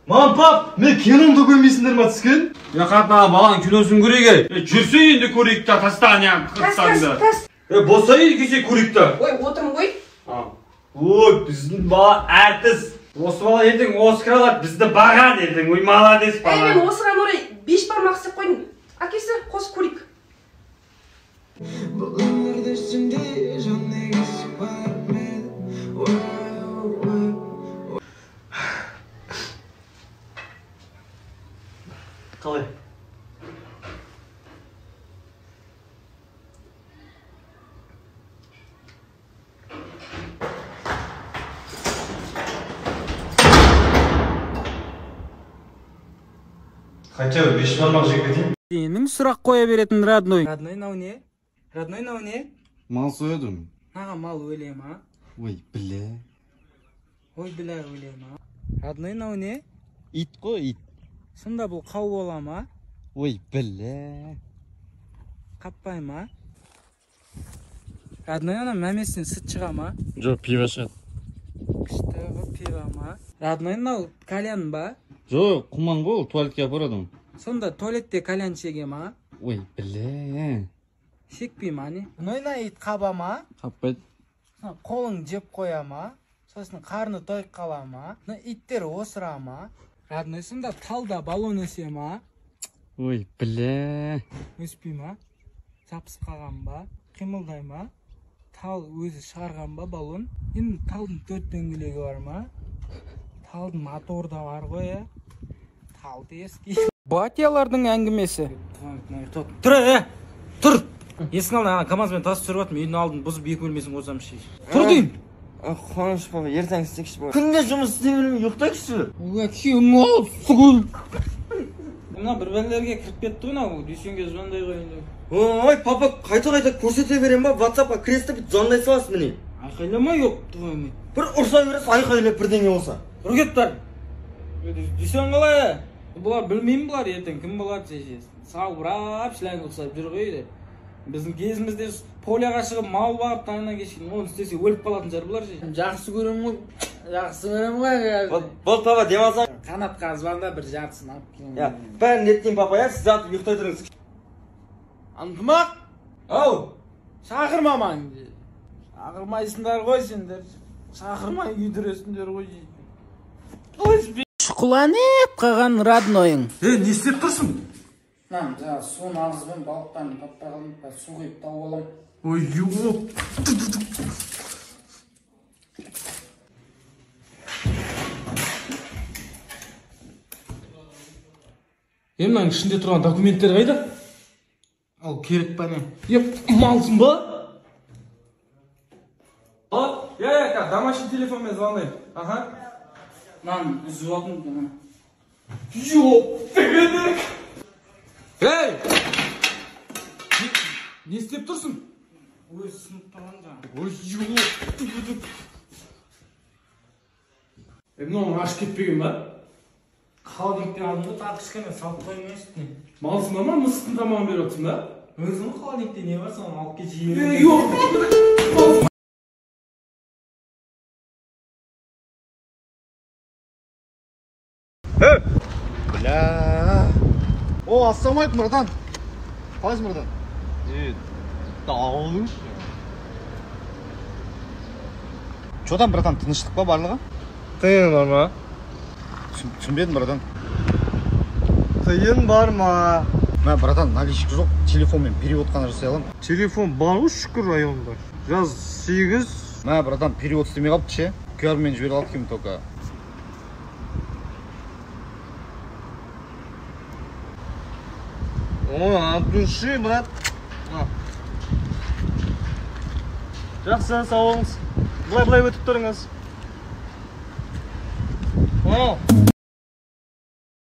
Мам, пап, мен киномды көрмейсіңдер ма түскен? Ya қатына балаң киносын көрейік. Жүрсе енді көрейік та, тастан Қырғызстанды. Босай кесе көрейік та. Ой, отырмын ғой. Ой, біздің бала әртіс. Осы бала ертең Оскар алады, бізді бағады ертең. Ой, молодец бала. Мен осыған орай 5 бармақ істеп қойдым. Әкесі, қосып көрейік. Қалай? Хотя бы 5 бармақ жеп кетейін. Сенің сұрақ қоя беретін родной. Родной на не? Родной на не? Мал соядым. Наға мал өлем, а? Ой, бля. Ой, бля, өлем, а? Родной на не? Ит қой, ит. Сонда бұл қау болам, а? Ой, бля. Қаппайм, а? Родной ана мәмесінен сүт шығам, а? Жоқ, пиво шығады. Күшті ғой пива, ма? Родной нау кальян ба? Жоқ, құман ғой, туалетке апарадым. Сонда туалетте кальян шегем, а? Ой, бля. Шекпейм, а не? Нойна ит қабам, а? Қаппайды. Қолың жеп қоям, а? Сосын қарны тойып қалам, а? Иттер осырам, а? Родной сонда талда балон өсем, а? Ой, бля. Өспейм, а? Жапсып қалған ба? Қимылдайм, а? Тал өзі шығарған ба балон? Енді талдың 4 дөңгелегі бар ма? Талдың моторы да бар ғой, а? Талды ескі. Батиялардың әңгімесі. Тұр, тұр! Есің алдын, ана КамАЗбен тасып жүріп жатырмын, үйдің алдын бұзып 2 бөлмесін қосам шей. Тұр деймін! Қуаныш баба, ертең істекші баба. Күнде жұмыс істей бермей ұйықтайықшы. Күйім ол, сұғыл! Мына бір бәлерге кіріп кетті ғой, мынау дүйсенге звондай қойынды. Ой, папа, қайта көрсете берем ба? WhatsApp-қа кресті бүт звондай саласың міне. Айқайламай өпті ғой мен. Бір ұрса бересің, айқайлап бірдеңе болса. Үргеттар! Дүйсен қалай? Бұлар білмеймін бұлар ертең кім болады шешесін. Сау бұрап, шіләңгі ұқсап жүр ғой. Біздің кезімізде поляға шығып мал бағып таңнан кешкен, оны істесе өліп қалатын жар бұлар шешесін. Жақсы көрем ғой. Жақсы көрем ғой. Бол папа, демалсаң. Қанатқа звонда бір жартысын алып келем. Я, бәрін еттен папа, я сіз жатып ұйықтай тұрыңыз. Антымақ? Ау, шақырмамаң. Шақырмайсыңдар ғой сендер. Шақырмай күйдіресіңдер ғой. Шұқыланып қаған роднойың. Не істеп тұрсың? Нам, суын ағызбен балықтарын таппай қалып, су құйып тауып алам. Ой, юоп. Мынаның ішінде тұрған документтер қайда? Ал керек па не? Малсың ба? Я, домашний телефонмен звондаймын. Ага. Нан, үзіп алдым. Жоқ, дегенек! Ей! Не істеп тұрсың? Өз сынып тұрған жаңа. Ой, жоқ! Мынауың ашып кетпеген ба? Холодильниктен алдым да тағы кішкене салып қоймай үстіне. Малсың ба, мысықтың тамағын беріп отырсың ба? Өзің холодильникте не бар, соны алып кет жиірем. Жоқ! Бля. О, ассалаумалейкум, братан. Қалайсың, братан? Дауың. Че там, братан, тыныштық па барлығы? Тыйын бар ма? Түсінбедім, братан. Тыйын бар ма? Мә, братан, наличик жоқ, телефонмен перевод қана жасай аламын. Телефон бар ғой, шүкір районда. Жаз 8. Мә, братан, перевод істемей қалыпты ше. QR-мен жібере қалды кем тока. О, от души, брат. Жақсы, сау болыңыз. Былай өтіп тұрыңыз. О.